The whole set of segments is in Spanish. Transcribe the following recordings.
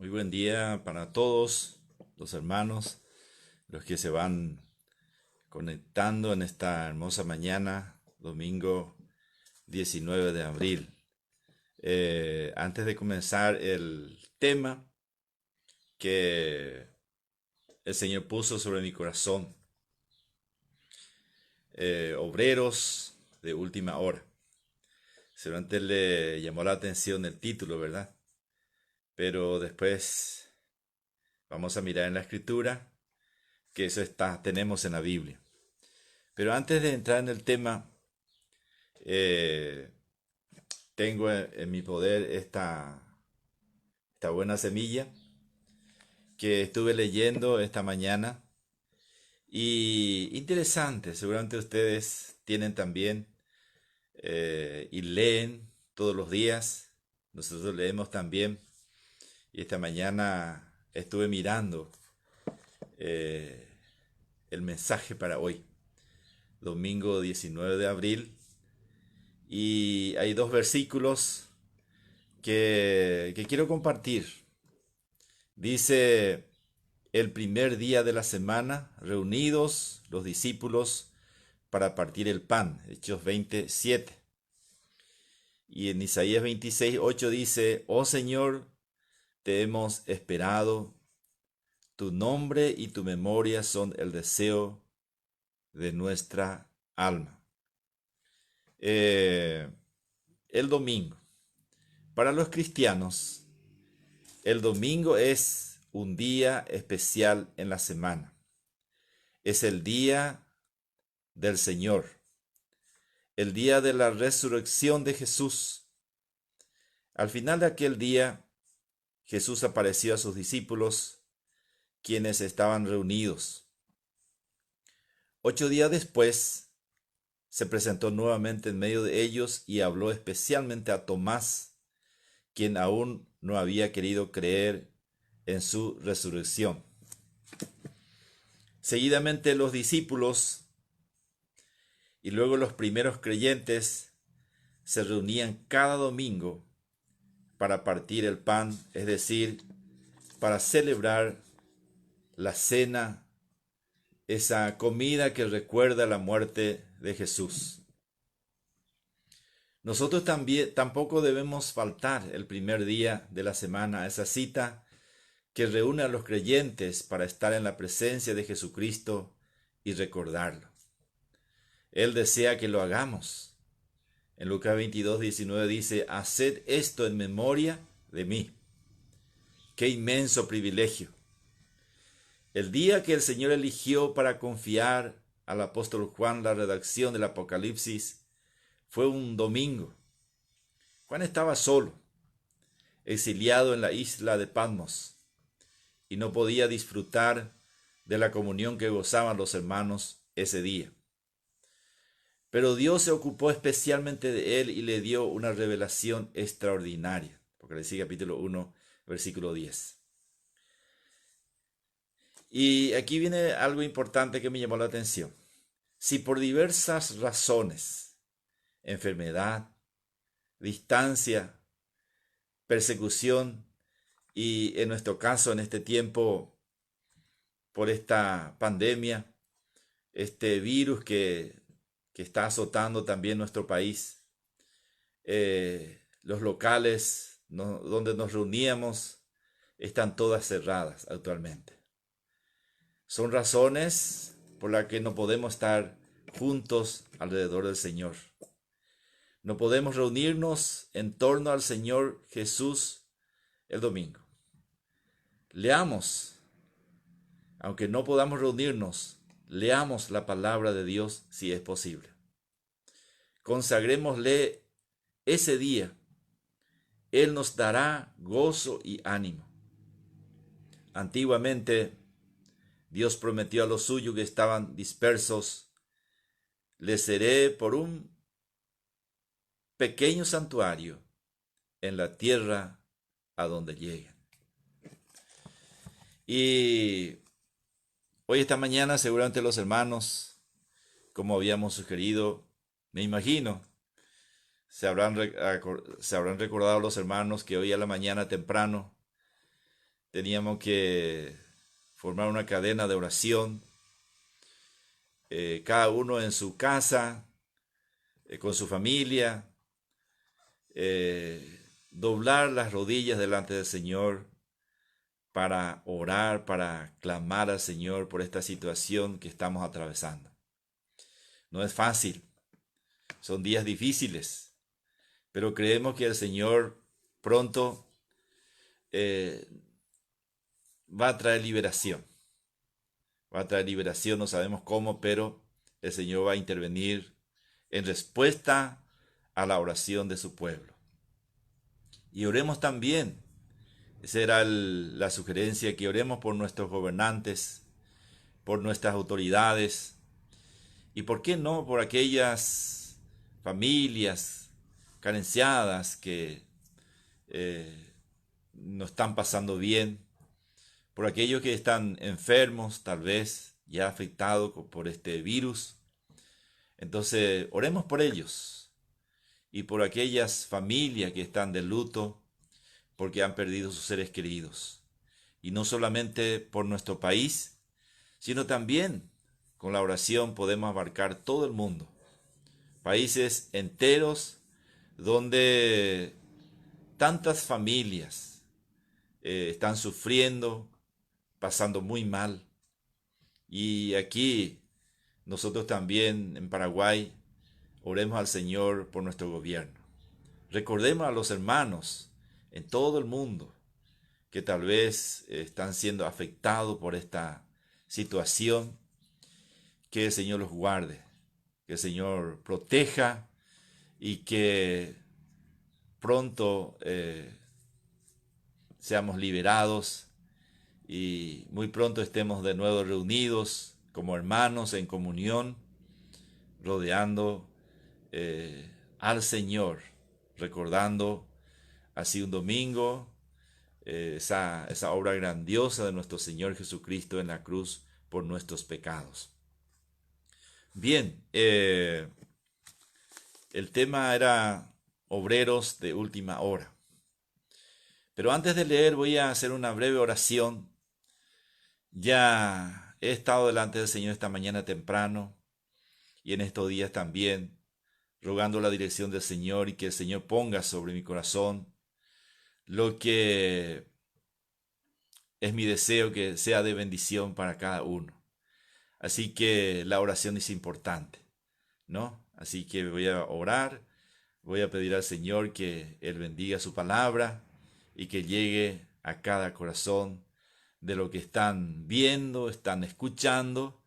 Muy buen día para todos los hermanos, los que se van conectando en esta hermosa mañana, domingo 19 de abril. Antes de comenzar el tema que el Señor puso sobre mi corazón, obreros de última hora. Seguramente le llamó la atención el título, ¿verdad? Pero después vamos a mirar en la Escritura que eso tenemos en la Biblia. Pero antes de entrar en el tema, eh, tengo en mi poder esta buena semilla que estuve leyendo esta mañana. Y interesante, seguramente ustedes tienen también y leen todos los días. Nosotros leemos también. Y esta mañana estuve mirando eh, el mensaje para hoy, domingo 19 de abril. Y hay dos versículos que quiero compartir. Dice, el primer día de la semana, reunidos los discípulos para partir el pan, Hechos 27. Y en Isaías 26:8 dice, oh Señor, te hemos esperado, tu nombre y tu memoria son el deseo de nuestra alma. El domingo. Para los cristianos, el domingo es un día especial en la semana. Es el día del Señor, el día de la resurrección de Jesús. Al final de aquel día, Jesús apareció a sus discípulos, quienes estaban reunidos. 8 días después, se presentó nuevamente en medio de ellos y habló especialmente a Tomás, quien aún no había querido creer en su resurrección. Seguidamente los discípulos y luego los primeros creyentes se reunían cada domingo para partir el pan, es decir, para celebrar la cena, esa comida que recuerda la muerte de Jesús. Nosotros también tampoco debemos faltar el primer día de la semana a esa cita que reúne a los creyentes para estar en la presencia de Jesucristo y recordarlo. Él desea que lo hagamos. En Lucas 22:19 dice, haced esto en memoria de mí. ¡Qué inmenso privilegio! El día que el Señor eligió para confiar al apóstol Juan la redacción del Apocalipsis fue un domingo. Juan estaba solo, exiliado en la isla de Patmos, y no podía disfrutar de la comunión que gozaban los hermanos ese día. Pero Dios se ocupó especialmente de él y le dio una revelación extraordinaria. Apocalipsis capítulo 1, versículo 10. Y aquí viene algo importante que me llamó la atención. Si por diversas razones, enfermedad, distancia, persecución y en nuestro caso en este tiempo por esta pandemia, este virus que está azotando también nuestro país, los locales donde nos reuníamos están todas cerradas actualmente. Son razones por las que no podemos estar juntos alrededor del Señor. No podemos reunirnos en torno al Señor Jesús el domingo. Leamos, aunque no podamos reunirnos, leamos la palabra de Dios si es posible. Consagrémosle ese día. Él nos dará gozo y ánimo. Antiguamente, Dios prometió a los suyos que estaban dispersos, les seré por un pequeño santuario en la tierra a donde lleguen. Y hoy esta mañana seguramente los hermanos, como habíamos sugerido, me imagino, se habrán recordado los hermanos que hoy a la mañana temprano teníamos que formar una cadena de oración, cada uno en su casa, con su familia, doblar las rodillas delante del Señor para orar, para clamar al Señor por esta situación que estamos atravesando. No es fácil, son días difíciles, pero creemos que el Señor pronto va a traer liberación. Va a traer liberación, no sabemos cómo, pero el Señor va a intervenir en respuesta a la oración de su pueblo. Y oremos también. Esa era la sugerencia, que oremos por nuestros gobernantes, por nuestras autoridades y, ¿por qué no?, por aquellas familias carenciadas que no están pasando bien, por aquellos que están enfermos, tal vez ya afectados por este virus. Entonces, oremos por ellos y por aquellas familias que están de luto porque han perdido sus seres queridos. Y no solamente por nuestro país, sino también con la oración podemos abarcar todo el mundo. Países enteros donde tantas familias están sufriendo, pasando muy mal. Y aquí nosotros también en Paraguay oremos al Señor por nuestro gobierno. Recordemos a los hermanos en todo el mundo que tal vez están siendo afectados por esta situación. Que el Señor los guarde, que el Señor proteja y que pronto seamos liberados y muy pronto estemos de nuevo reunidos como hermanos en comunión, rodeando al Señor, recordando así un domingo esa obra grandiosa de nuestro Señor Jesucristo en la cruz por nuestros pecados. Bien, el tema era obreros de última hora. Pero antes de leer voy a hacer una breve oración. Ya he estado delante del Señor esta mañana temprano y en estos días también, rogando la dirección del Señor y que el Señor ponga sobre mi corazón lo que es mi deseo, que sea de bendición para cada uno. Así que la oración es importante, ¿no? Así que voy a orar, voy a pedir al Señor que Él bendiga su palabra y que llegue a cada corazón de lo que están viendo, están escuchando,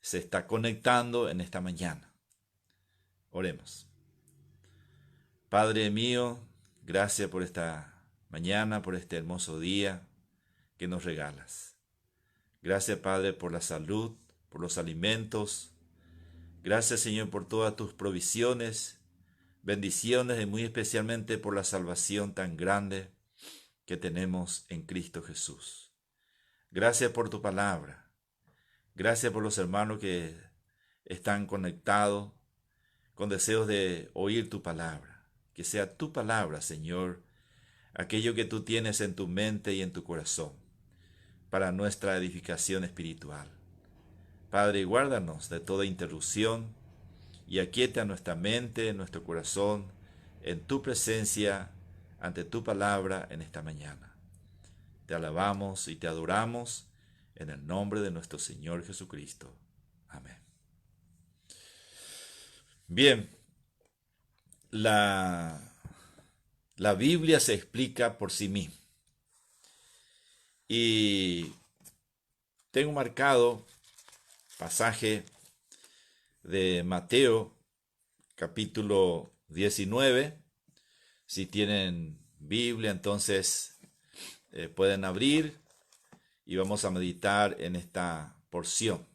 se está conectando en esta mañana. Oremos. Padre mío, gracias por esta mañana, por este hermoso día que nos regalas. Gracias, Padre, por la salud, por los alimentos. Gracias, Señor, por todas tus provisiones, bendiciones y muy especialmente por la salvación tan grande que tenemos en Cristo Jesús. Gracias por tu palabra. Gracias por los hermanos que están conectados con deseos de oír tu palabra. Que sea tu palabra, Señor, aquello que tú tienes en tu mente y en tu corazón, para nuestra edificación espiritual. Padre, guárdanos de toda interrupción y aquieta nuestra mente, nuestro corazón, en tu presencia, ante tu palabra en esta mañana. Te alabamos y te adoramos en el nombre de nuestro Señor Jesucristo. Amén. Bien, la Biblia se explica por sí misma. Y tengo marcado pasaje de Mateo, capítulo 19. Si tienen Biblia, entonces pueden abrir y vamos a meditar en esta porción.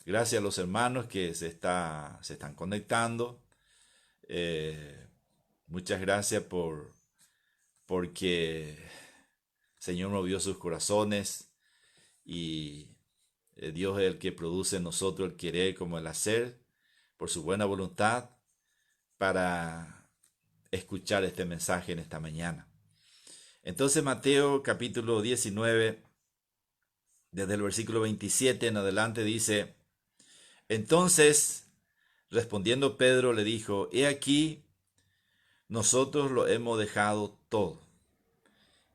Gracias a los hermanos que se están conectando. Muchas gracias porque el Señor movió sus corazones y Dios es el que produce en nosotros el querer como el hacer por su buena voluntad para escuchar este mensaje en esta mañana. Entonces Mateo capítulo 19, desde el versículo 27 en adelante dice, entonces, respondiendo Pedro le dijo, he aquí, nosotros lo hemos dejado todo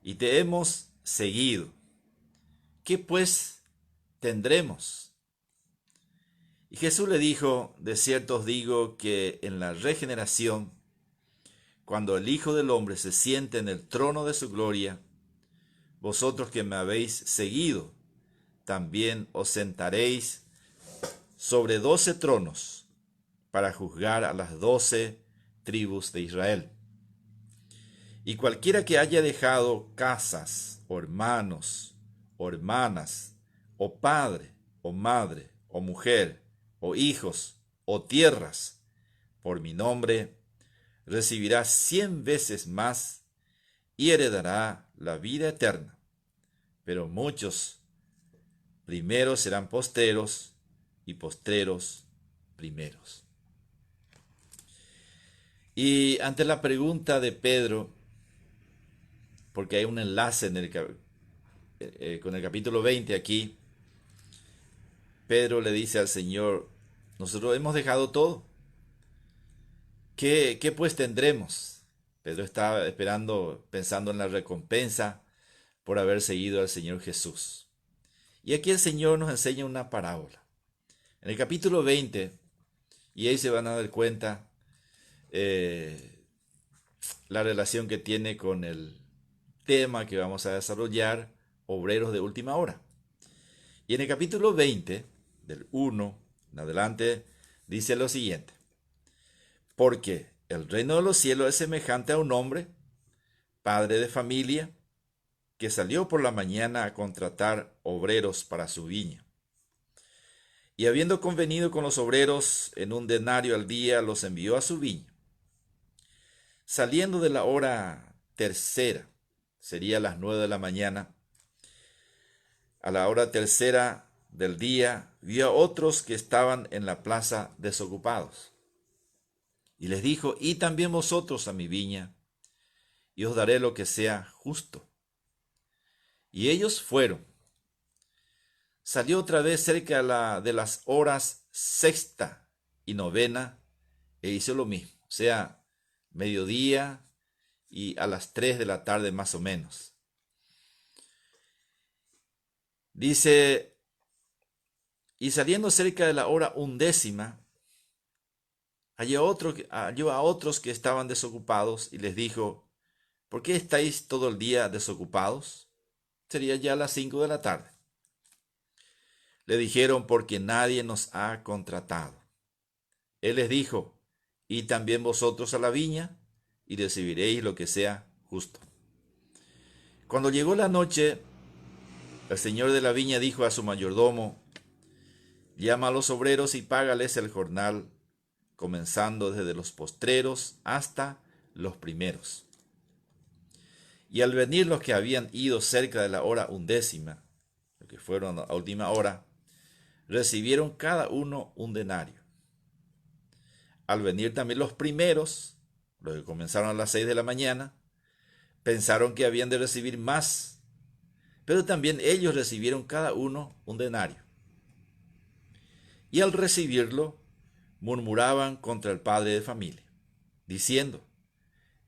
y te hemos seguido. ¿Qué pues tendremos? Y Jesús le dijo, de cierto os digo que en la regeneración, cuando el Hijo del Hombre se siente en el trono de su gloria, vosotros que me habéis seguido, también os sentaréis sobre 12 tronos para juzgar a las 12 tribus de Israel. Y cualquiera que haya dejado casas, o hermanos, o hermanas, o padre, o madre, o mujer, o hijos, o tierras, por mi nombre, recibirá 100 veces más y heredará la vida eterna. Pero muchos primeros serán postreros y postreros primeros. Y ante la pregunta de Pedro, porque hay un enlace con el capítulo 20 aquí, Pedro le dice al Señor, nosotros hemos dejado todo. ¿Qué pues tendremos? Pedro estaba esperando, pensando en la recompensa por haber seguido al Señor Jesús. Y aquí el Señor nos enseña una parábola. En el capítulo 20, y ahí se van a dar cuenta la relación que tiene con el tema que vamos a desarrollar, obreros de última hora. Y en el capítulo 20, del 1 en adelante, dice lo siguiente. Porque el reino de los cielos es semejante a un hombre, padre de familia, que salió por la mañana a contratar obreros para su viña. Y habiendo convenido con los obreros en un denario al día, los envió a su viña. Saliendo de la hora tercera, sería las 9 de la mañana, a la hora tercera del día, vio a otros que estaban en la plaza desocupados. Y les dijo, id también vosotros a mi viña, y os daré lo que sea justo. Y ellos fueron. Salió otra vez cerca de las horas sexta y novena, e hizo lo mismo, o sea, mediodía y a las 3 de la tarde más o menos. Dice, y saliendo cerca de la hora undécima, halló a otros que estaban desocupados y les dijo, ¿por qué estáis todo el día desocupados? Sería ya las 5 de la tarde. Le dijeron, porque nadie nos ha contratado. Él les dijo, y también vosotros a la viña, y recibiréis lo que sea justo. Cuando llegó la noche, el señor de la viña dijo a su mayordomo, llama a los obreros y págales el jornal, comenzando desde los postreros hasta los primeros. Y al venir los que habían ido cerca de la hora undécima, los que fueron a última hora, recibieron cada uno un denario. Al venir también los primeros, los que comenzaron a las 6 de la mañana, pensaron que habían de recibir más, pero también ellos recibieron cada uno un denario. Y al recibirlo, murmuraban contra el padre de familia, diciendo,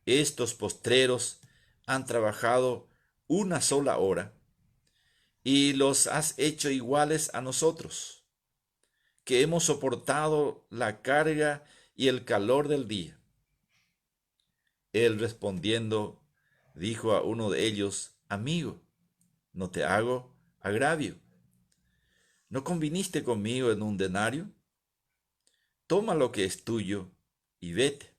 estos postreros han trabajado una sola hora, y los has hecho iguales a nosotros, que hemos soportado la carga y el calor del día. Él respondiendo, dijo a uno de ellos, amigo, no te hago agravio. ¿No conviniste conmigo en un denario? Toma lo que es tuyo y vete.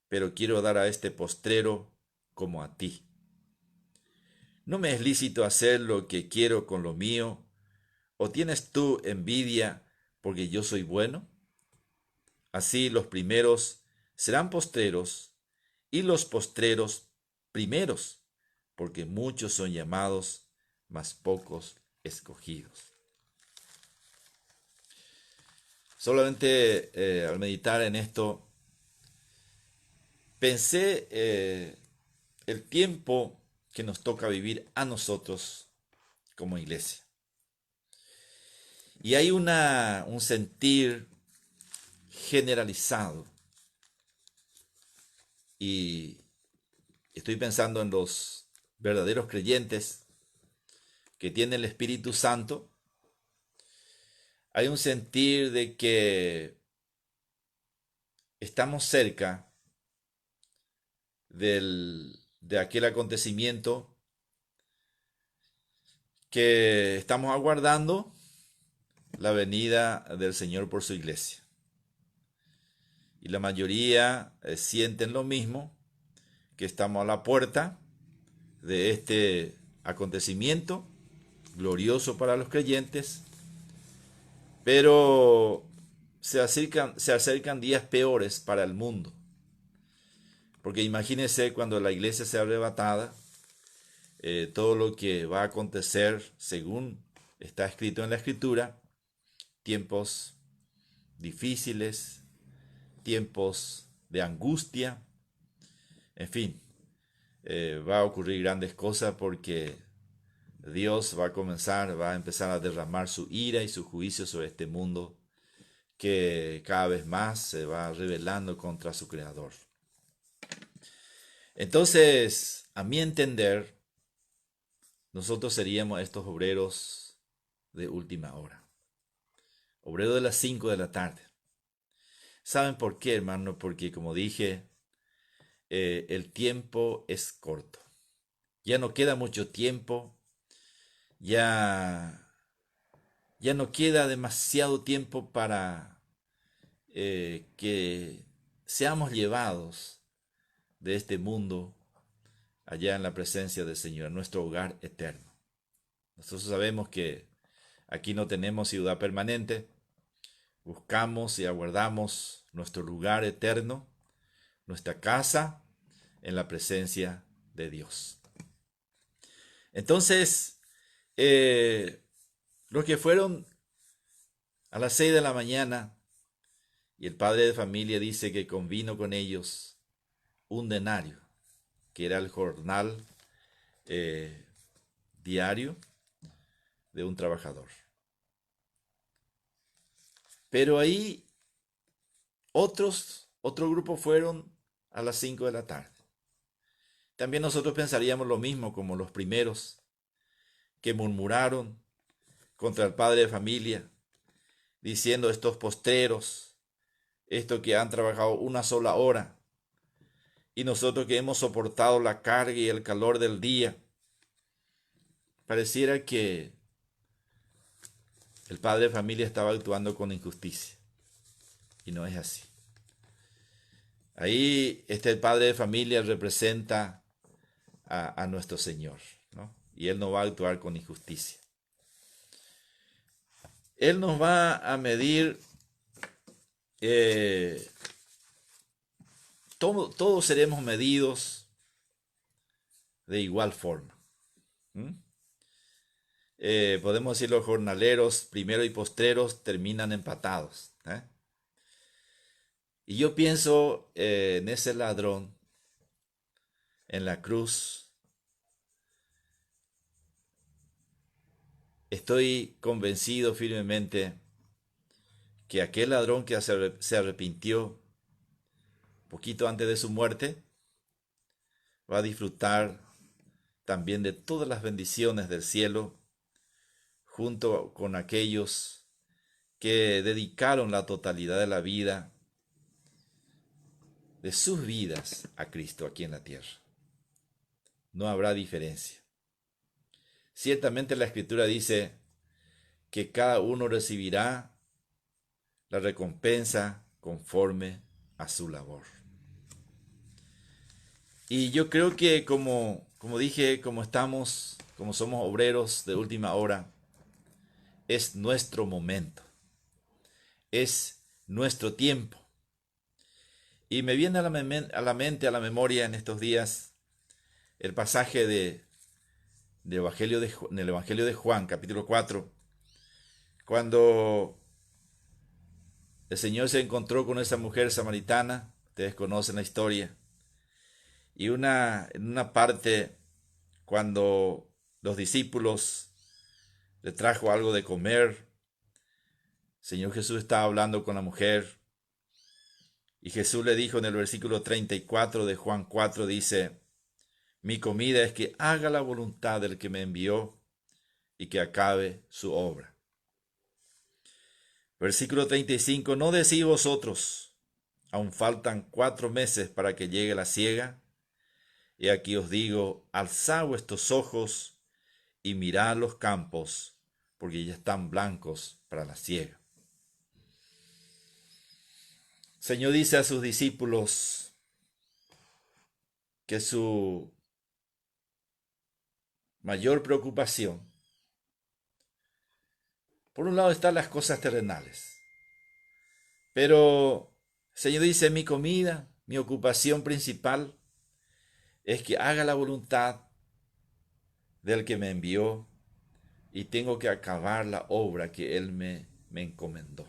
Pero quiero dar a este postrero como a ti. ¿No me es lícito hacer lo que quiero con lo mío? ¿O tienes tú envidia porque yo soy bueno? Así los primeros serán postreros y los postreros primeros, porque muchos son llamados, mas pocos escogidos. Solamente al meditar en esto, pensé el tiempo que nos toca vivir a nosotros como iglesia. Y hay un sentir generalizado, y estoy pensando en los verdaderos creyentes que tienen el Espíritu Santo. Hay un sentir de que estamos cerca de aquel acontecimiento que estamos aguardando, la venida del Señor por su iglesia. Y la mayoría sienten lo mismo, que estamos a la puerta de este acontecimiento glorioso para los creyentes, pero se acercan días peores para el mundo. Porque imagínense cuando la iglesia sea arrebatada, todo lo que va a acontecer según está escrito en la Escritura, tiempos difíciles, tiempos de angustia, en fin, va a ocurrir grandes cosas porque Dios va a empezar a derramar su ira y su juicio sobre este mundo que cada vez más se va rebelando contra su Creador. Entonces, a mi entender, nosotros seríamos estos obreros de última hora. Obreros de las 5 de la tarde. ¿Saben por qué, hermano? Porque, como dije, el tiempo es corto. Ya no queda mucho tiempo. Ya no queda demasiado tiempo para que seamos llevados de este mundo allá en la presencia del Señor, en nuestro hogar eterno. Nosotros sabemos que aquí no tenemos ciudad permanente, buscamos y aguardamos nuestro lugar eterno, nuestra casa en la presencia de Dios. Entonces, los que fueron a las 6 de la mañana, y el padre de familia dice que convino con ellos un denario, que era el jornal diario de un trabajador. Pero ahí otro grupo fueron a las 5 de la tarde. También nosotros pensaríamos lo mismo como los primeros que murmuraron contra el padre de familia, diciendo estos postreros, estos que han trabajado una sola hora, y nosotros que hemos soportado la carga y el calor del día. Pareciera que el padre de familia estaba actuando con injusticia, y no es así. Ahí el padre de familia representa a nuestro Señor, ¿no? Y Él no va a actuar con injusticia. Él nos va a medir, todos seremos medidos de igual forma. Podemos decir los jornaleros, primero y postreros, terminan empatados. Y yo pienso en ese ladrón en la cruz. Estoy convencido firmemente que aquel ladrón que se arrepintió poquito antes de su muerte va a disfrutar también de todas las bendiciones del cielo, junto con aquellos que dedicaron la totalidad de la vida, de sus vidas, a Cristo aquí en la tierra. No habrá diferencia. Ciertamente la Escritura dice que cada uno recibirá la recompensa conforme a su labor. Y yo creo que como dije, como somos obreros de última hora, es nuestro momento, es nuestro tiempo. Y me viene a la mente, a la memoria en estos días, el pasaje en el Evangelio de Juan, capítulo 4, cuando el Señor se encontró con esa mujer samaritana. Ustedes conocen la historia. Y en una parte cuando los discípulos le trajo algo de comer, el Señor Jesús estaba hablando con la mujer y Jesús le dijo en el versículo 34 de Juan 4, dice: mi comida es que haga la voluntad del que me envió y que acabe su obra. Versículo 35, ¿no decís vosotros, aún faltan 4 meses para que llegue la siega? Y aquí os digo, alzad vuestros ojos y mirad los campos, porque ya están blancos para la siega. El Señor dice a sus discípulos que su mayor preocupación, por un lado, están las cosas terrenales, pero el Señor dice: mi comida, mi ocupación principal es que haga la voluntad del que me envió y tengo que acabar la obra que Él me encomendó.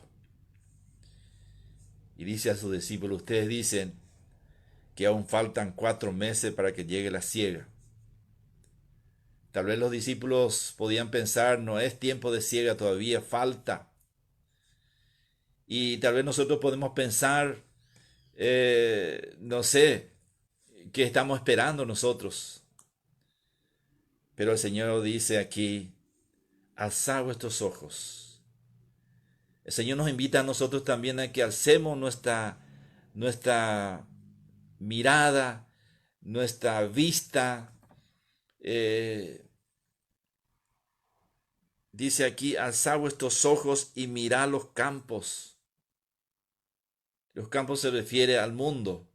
Y dice a sus discípulos: ustedes dicen que aún faltan 4 meses para que llegue la siega. Tal vez los discípulos podían pensar: no es tiempo de siega, todavía falta. Y tal vez nosotros podemos pensar, no sé, ¿qué estamos esperando nosotros? Pero el Señor dice aquí: alzad vuestros ojos. El Señor nos invita a nosotros también a que alcemos nuestra mirada, nuestra vista. Dice aquí: alzad vuestros ojos y mirad los campos. Los campos se refiere al mundo,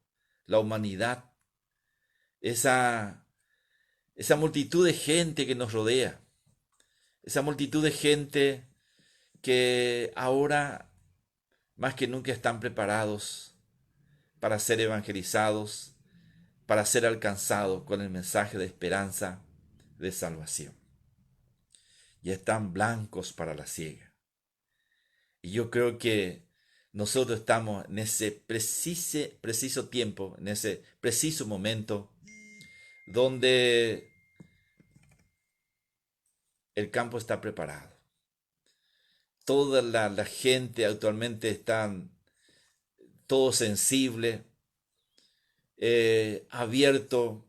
la humanidad, esa multitud de gente que nos rodea, esa multitud de gente que ahora más que nunca están preparados para ser evangelizados, para ser alcanzados con el mensaje de esperanza, de salvación. Y están blancos para la siega. Y yo creo que nosotros estamos en ese preciso tiempo, en ese preciso momento, donde el campo está preparado. Toda la gente actualmente está todo sensible, abierto,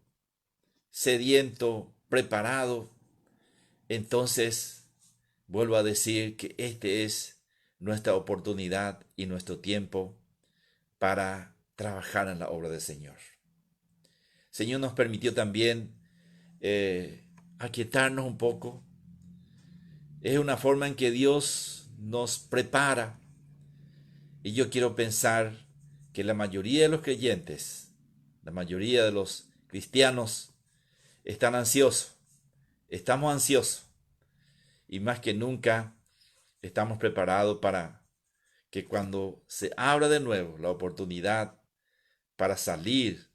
sediento, preparado. Entonces, vuelvo a decir que este es nuestra oportunidad y nuestro tiempo para trabajar en la obra del Señor. El Señor nos permitió también aquietarnos un poco. Es una forma en que Dios nos prepara. Y yo quiero pensar que la mayoría de los creyentes, la mayoría de los cristianos, están ansiosos. Estamos ansiosos. Y más que nunca estamos preparados para que cuando se abra de nuevo la oportunidad para salir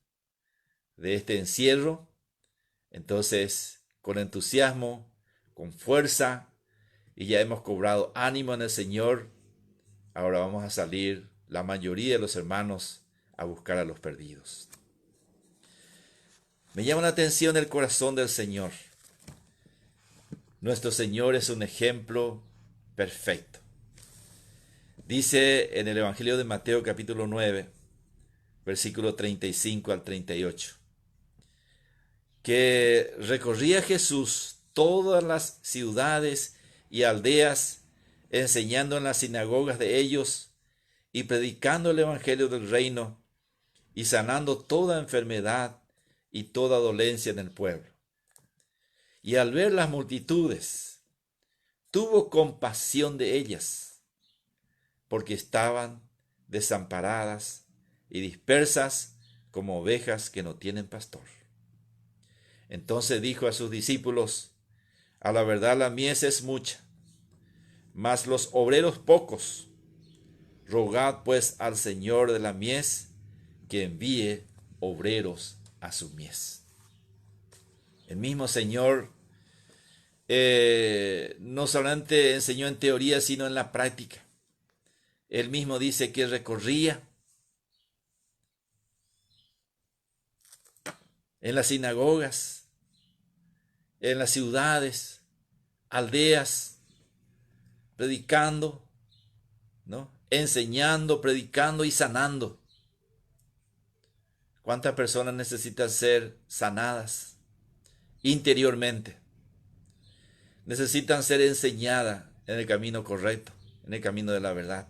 de este encierro, entonces con entusiasmo, con fuerza, y ya hemos cobrado ánimo en el Señor, ahora vamos a salir la mayoría de los hermanos a buscar a los perdidos. Me llama la atención el corazón del Señor. Nuestro Señor es un ejemplo perfecto. Dice en el Evangelio de Mateo capítulo 9, versículo 35 al 38, que recorría Jesús todas las ciudades y aldeas, enseñando en las sinagogas de ellos y predicando el Evangelio del reino y sanando toda enfermedad y toda dolencia en el pueblo. Y al ver las multitudes, tuvo compasión de ellas, porque estaban desamparadas y dispersas como ovejas que no tienen pastor. Entonces dijo a sus discípulos: a la verdad la mies es mucha, mas los obreros pocos. Rogad pues al Señor de la mies que envíe obreros a su mies. El mismo Señor no solamente enseñó en teoría, sino en la práctica. Él mismo dice que recorría en las sinagogas, en las ciudades, aldeas, predicando, ¿no? Enseñando, predicando y sanando. ¿Cuántas personas necesitan ser sanadas interiormente? Necesitan ser enseñadas en el camino correcto, en el camino de la verdad.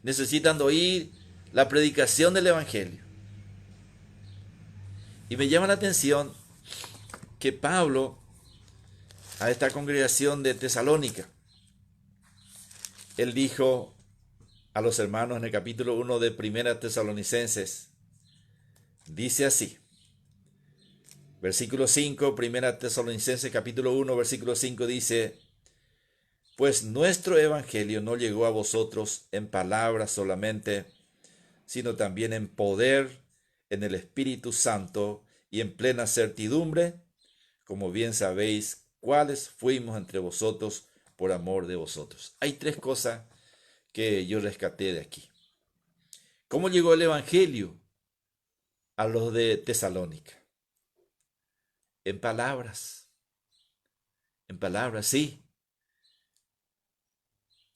Necesitan oír la predicación del Evangelio. Y me llama la atención que Pablo, a esta congregación de Tesalónica, él dijo a los hermanos en el capítulo 1 de Primera Tesalonicenses, dice así, versículo 5, Primera Tesalonicenses capítulo 1, versículo 5 dice, pues nuestro evangelio no llegó a vosotros en palabras solamente, sino también en poder, en el Espíritu Santo y en plena certidumbre, como bien sabéis cuáles fuimos entre vosotros por amor de vosotros. Hay tres cosas que yo rescaté de aquí. ¿Cómo llegó el evangelio a los de Tesalónica? En palabras, sí.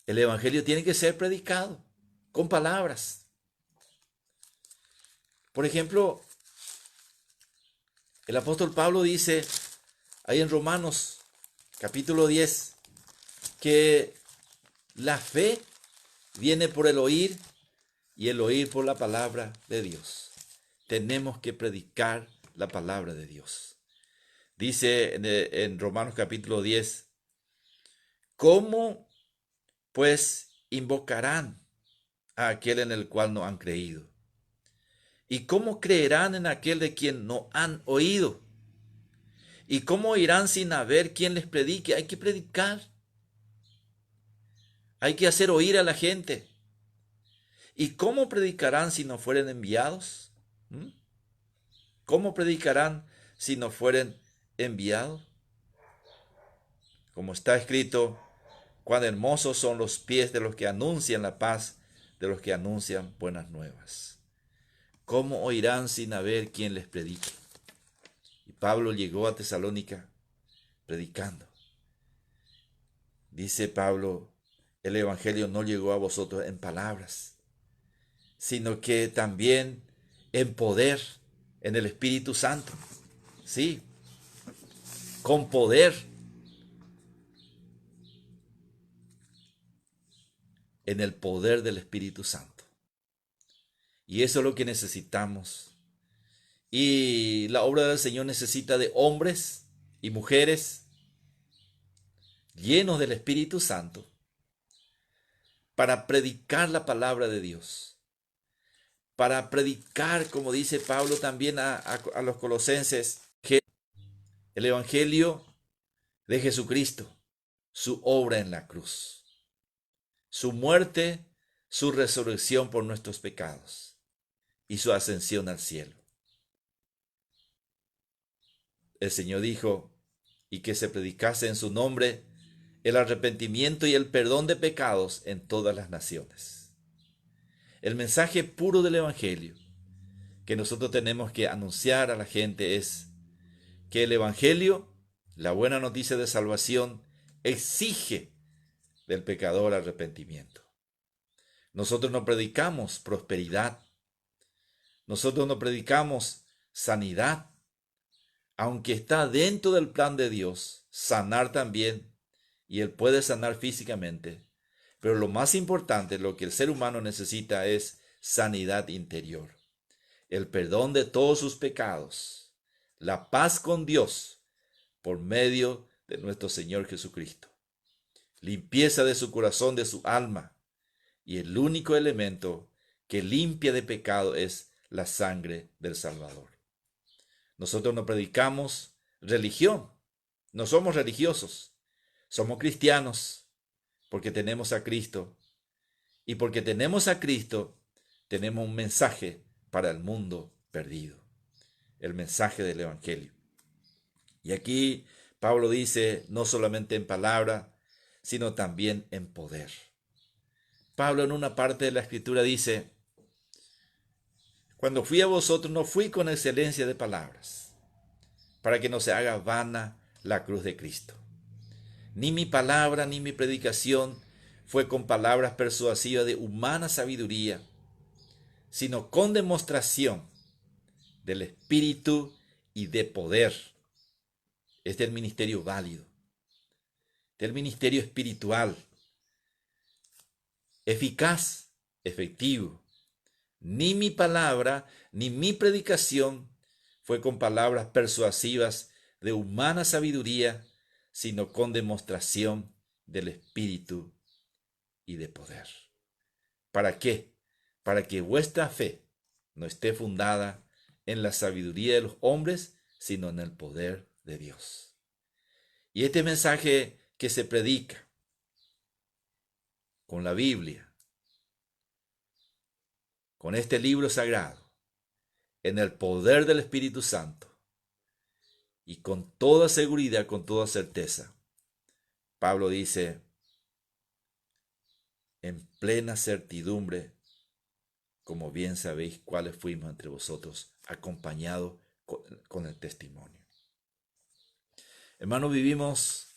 El evangelio tiene que ser predicado con palabras. Por ejemplo, el apóstol Pablo dice ahí en Romanos capítulo 10 que la fe viene por el oír y el oír por la palabra de Dios. Tenemos que predicar la palabra de Dios. Dice en Romanos capítulo 10, ¿cómo pues invocarán a aquel en el cual no han creído? ¿Y cómo creerán en aquel de quien no han oído? ¿Y cómo irán sin haber quien les predique? Hay que predicar. Hay que hacer oír a la gente. ¿Y cómo predicarán si no fueren enviados? ¿Cómo predicarán si no fueren enviados? Como está escrito, cuán hermosos son los pies de los que anuncian la paz, de los que anuncian buenas nuevas. ¿Cómo oirán sin haber quien les predique? Y Pablo llegó a Tesalónica predicando. Dice Pablo, el evangelio no llegó a vosotros en palabras, sino que también en poder, en el Espíritu Santo. Sí, con poder. En el poder del Espíritu Santo. Y eso es lo que necesitamos. Y la obra del Señor necesita de hombres y mujeres llenos del Espíritu Santo para predicar la palabra de Dios. Para predicar, como dice Pablo también a los colosenses, el Evangelio de Jesucristo, su obra en la cruz, su muerte, su resurrección por nuestros pecados y su ascensión al cielo. El Señor dijo, y que se predicase en su nombre el arrepentimiento y el perdón de pecados en todas las naciones. El mensaje puro del Evangelio que nosotros tenemos que anunciar a la gente es que el Evangelio, la buena noticia de salvación, exige del pecador arrepentimiento. Nosotros no predicamos prosperidad, nosotros no predicamos sanidad, aunque está dentro del plan de Dios, sanar también, y Él puede sanar físicamente, pero lo más importante, lo que el ser humano necesita es sanidad interior, el perdón de todos sus pecados, la paz con Dios por medio de nuestro Señor Jesucristo, limpieza de su corazón, de su alma, y el único elemento que limpia de pecado es la sangre del Salvador. Nosotros no predicamos religión, no somos religiosos, somos cristianos porque tenemos a Cristo. Y porque tenemos a Cristo, tenemos un mensaje para el mundo perdido, el mensaje del Evangelio. Y aquí Pablo dice, no solamente en palabra, sino también en poder. Pablo en una parte de la Escritura dice, cuando fui a vosotros no fui con excelencia de palabras, para que no se haga vana la cruz de Cristo. Ni mi palabra ni mi predicación fue con palabras persuasivas de humana sabiduría, sino con demostración del Espíritu y de poder. Este es el ministerio válido, este es el ministerio espiritual, eficaz, efectivo. Ni mi palabra ni mi predicación fue con palabras persuasivas de humana sabiduría, sino con demostración del Espíritu y de poder. ¿Para qué? Para que vuestra fe no esté fundada en la sabiduría de los hombres, sino en el poder de Dios. Y este mensaje que se predica con la Biblia, con este libro sagrado, en el poder del Espíritu Santo, y con toda seguridad, con toda certeza, Pablo dice, en plena certidumbre, como bien sabéis cuáles fuimos entre vosotros, acompañados con el testimonio. Hermanos, vivimos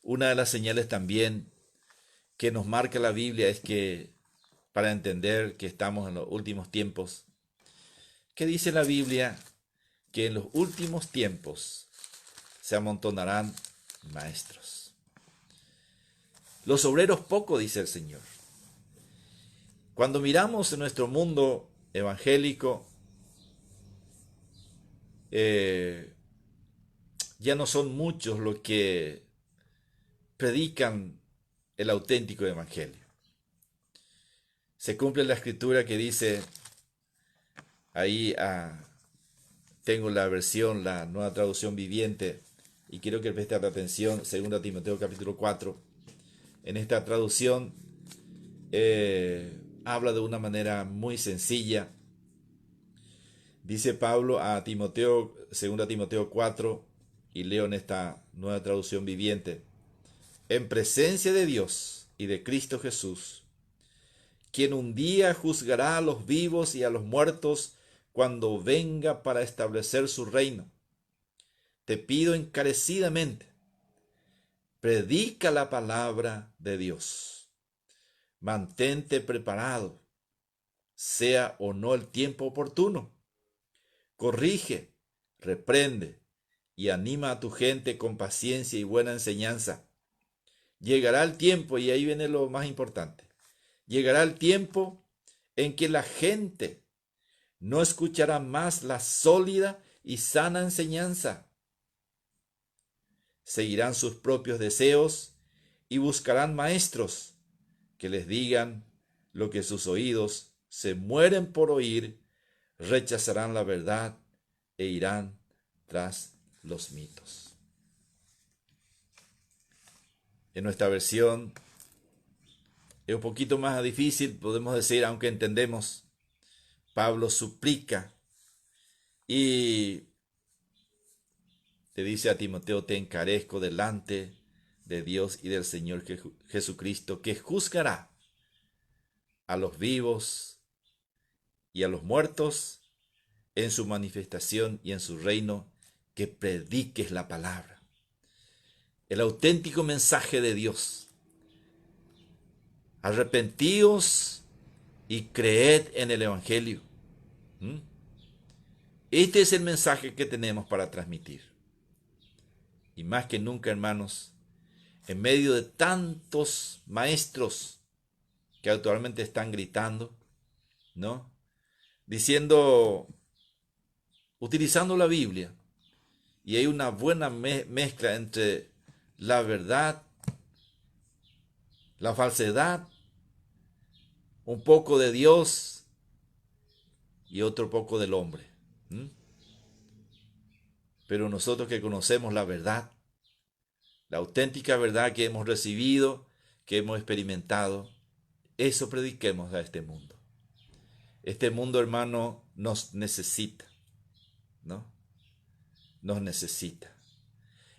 una de las señales también que nos marca la Biblia, es que para entender que estamos en los últimos tiempos, ¿qué dice la Biblia? Que en los últimos tiempos se amontonarán maestros. Los obreros poco, dice el Señor. Cuando miramos en nuestro mundo evangélico, ya no son muchos los que predican el auténtico evangelio. Se cumple la escritura que dice, ahí tengo la versión, la nueva traducción viviente, y quiero que presten atención, 2 Timoteo capítulo 4. En esta traducción habla de una manera muy sencilla. Dice Pablo a Timoteo, 2 Timoteo 4, y leo en esta nueva traducción viviente, en presencia de Dios y de Cristo Jesús, quien un día juzgará a los vivos y a los muertos cuando venga para establecer su reino. Te pido encarecidamente, predica la palabra de Dios. Mantente preparado, sea o no el tiempo oportuno. Corrige, reprende y anima a tu gente con paciencia y buena enseñanza. Llegará el tiempo, y ahí viene lo más importante, llegará el tiempo en que la gente no escuchará más la sólida y sana enseñanza. Seguirán sus propios deseos y buscarán maestros que les digan lo que sus oídos se mueren por oír, rechazarán la verdad e irán tras los mitos. En nuestra versión es un poquito más difícil, podemos decir, aunque entendemos. Pablo suplica y te dice a Timoteo, te encarezco delante de Dios y del Señor Jesucristo, que juzgará a los vivos y a los muertos en su manifestación y en su reino, que prediques la palabra, el auténtico mensaje de Dios. Arrepentíos y creed en el Evangelio. Este es el mensaje que tenemos para transmitir. Y más que nunca, hermanos, en medio de tantos maestros que actualmente están gritando, ¿no? Diciendo, utilizando la Biblia, y hay una buena mezcla entre la verdad, la falsedad, un poco de Dios y otro poco del hombre. Pero nosotros que conocemos la verdad, la auténtica verdad que hemos recibido, que hemos experimentado, eso prediquemos a este mundo. Este mundo, hermano, nos necesita, ¿no? Nos necesita.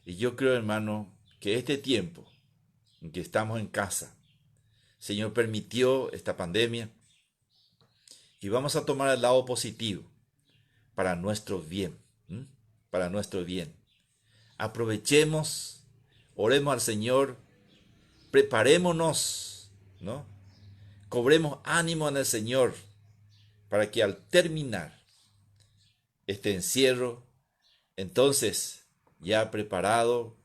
Y yo creo, hermano, que este tiempo en que estamos en casa, el Señor permitió esta pandemia y vamos a tomar el lado positivo para nuestro bien, para nuestro bien. Aprovechemos, oremos al Señor, preparémonos, ¿no? Cobremos ánimo en el Señor para que al terminar este encierro, entonces ya preparado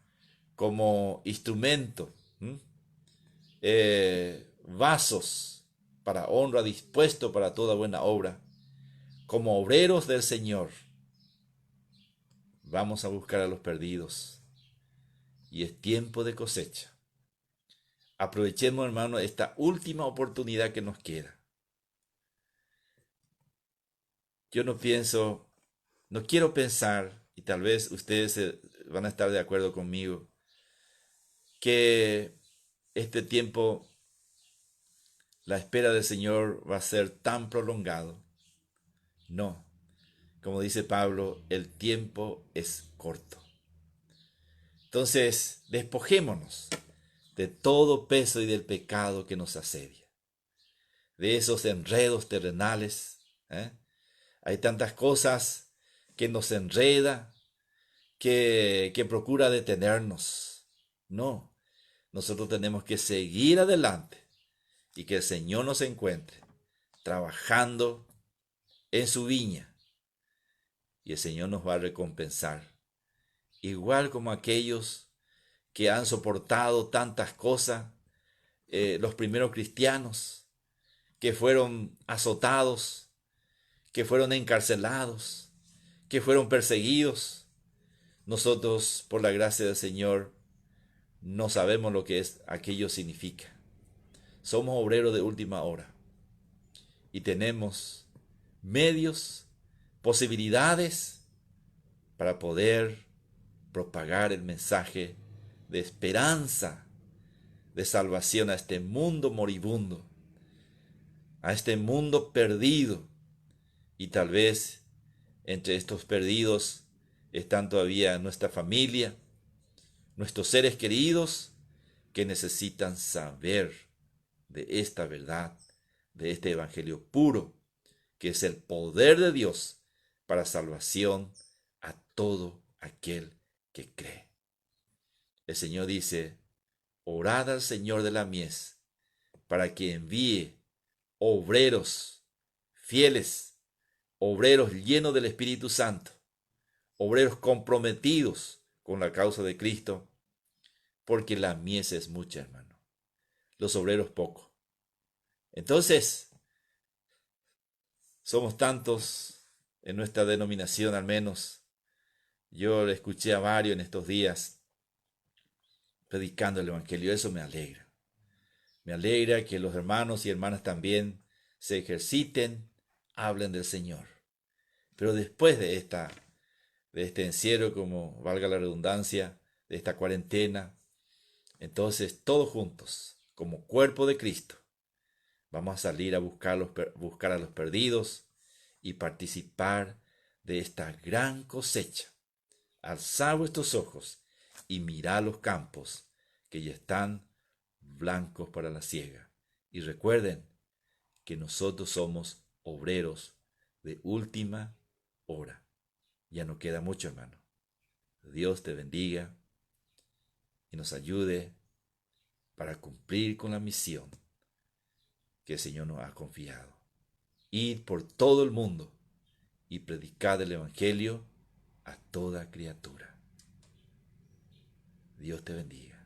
como instrumento, vasos para honra, dispuesto para toda buena obra, como obreros del Señor, vamos a buscar a los perdidos y es tiempo de cosecha. Aprovechemos, hermano, esta última oportunidad que nos queda. Yo no quiero pensar, y tal vez ustedes van a estar de acuerdo conmigo, que este tiempo, la espera del Señor va a ser tan prolongado. No, como dice Pablo, el tiempo es corto. Entonces, despojémonos de todo peso y del pecado que nos asedia, de esos enredos terrenales. Hay tantas cosas que nos enreda, que procura detenernos. No, nosotros tenemos que seguir adelante y que el Señor nos encuentre trabajando en su viña y el Señor nos va a recompensar, igual como aquellos que han soportado tantas cosas, los primeros cristianos que fueron azotados, que fueron encarcelados, que fueron perseguidos. Nosotros, por la gracia del Señor, no sabemos lo que aquello significa. Somos obreros de última hora y tenemos medios, posibilidades para poder propagar el mensaje de esperanza, de salvación a este mundo moribundo, a este mundo perdido. Y tal vez entre estos perdidos están todavía nuestra familia, nuestros seres queridos que necesitan saber de esta verdad, de este evangelio puro, que es el poder de Dios para salvación a todo aquel que cree. El Señor dice: orad al Señor de la mies para que envíe obreros fieles, obreros llenos del Espíritu Santo, obreros comprometidos con la causa de Cristo, porque la mies es mucha, hermano, los obreros poco. Entonces, somos tantos en nuestra denominación, al menos. Yo le escuché a Mario en estos días predicando el Evangelio. Eso me alegra. Me alegra que los hermanos y hermanas también se ejerciten, hablen del Señor. Pero después de este encierro, como valga la redundancia, de esta cuarentena, entonces todos juntos, como cuerpo de Cristo, vamos a salir a buscar a los perdidos y participar de esta gran cosecha. Alzad vuestros ojos y mirad los campos, que ya están blancos para la siega. Y recuerden que nosotros somos obreros de última hora. Ya no queda mucho, hermano. Dios te bendiga y nos ayude para cumplir con la misión que el Señor nos ha confiado. Ir por todo el mundo y predicar el Evangelio a toda criatura. Dios te bendiga.